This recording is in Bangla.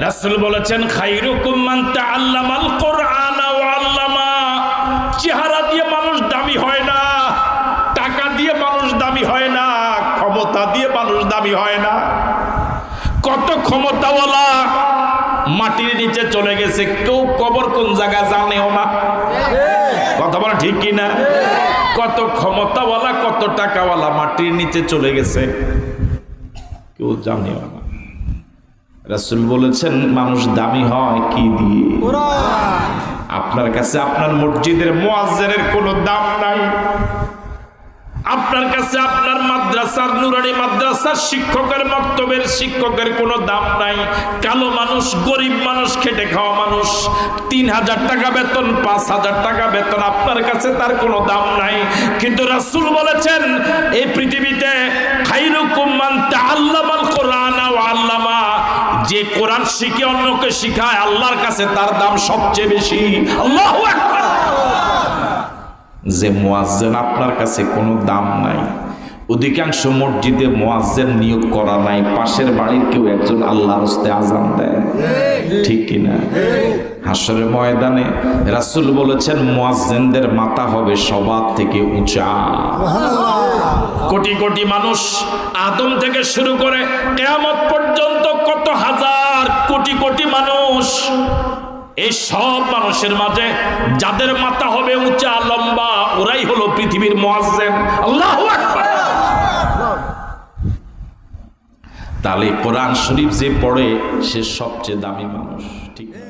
রাসূল বলেছেন খায়রুকুম মান তাআল্লামাল কুরআনা ওয়া আল্লামা। চেহারা দিয়ে মানুষ দামি হয় না, টাকা দিয়ে মানুষ দামি হয় না, ক্ষমতা দিয়ে মানুষ দামি হয় না। কত ক্ষমতাওয়ালা মাটির নিচে চলে গেছে, কেউ কবর কোন জায়গা জানেও না। কথা বলা ঠিক কিনা? কত ক্ষমতাওয়ালা কত টাকাওয়ালা মাটির নিচে চলে গেছে, কেউ জানেও না। রাসূল বলেছেন মানুষ দামি হয় কি দিয়ে? আপনার কাছে আপনার মসজিদের মুয়াজ্জিনের কোনো দাম নাই, আপনার কাছে আপনার মাদ্রাসার নুরানি মাদ্রাসার শিক্ষকের মক্তবের শিক্ষকের কোনো দাম নাই। কালো মানুষ, গরিব মানুষ, খেটে খাওয়া মানুষ, ৩,০০০ টাকা বেতন, ৫,০০০ টাকা বেতন, আপনার কাছে তার কোনো দাম নাই। কিন্তু রাসূল বলেছেন এই পৃথিবীতে খায়রুকুম মান তাআল্লামাল কুরআনা ওয়া আল্লামা। যে কোরআন শিখে অন্যকে শিখায়, আল্লাহর কাছে তার দাম সবচেয়ে বেশি। আল্লাহু আকবার। যে মুয়াজ্জিন আপনার কাছে কোনো দাম নাই, অধিকাংশ মসজিদে মুয়াজ্জিন নিয়োগ করা নাই, পাশের বাড়ির কেউ একজন আল্লাহর রাস্তায় আযান দেয়, ঠিক কিনা? হাশরের ময়দানে রাসূল বলেছেন মুয়াজ্জিনদের মাথা হবে সবার থেকে উঁচা। কোটি কোটি মানুষ, আদম থেকে শুরু করে কিয়ামত পর্যন্ত কত হাজার কোটি কোটি মানুষ, এই সব মানুষের মাঝে যাদের মাথা হবে উঁচা লম্বা, ওরাই হলো পৃথিবীর মুয়াজ্জিন। আল্লাহু আকবার। তাহলে কোরআন শরীফ যে পড়ে সে সবচেয়ে দামি মানুষ, ঠিক না?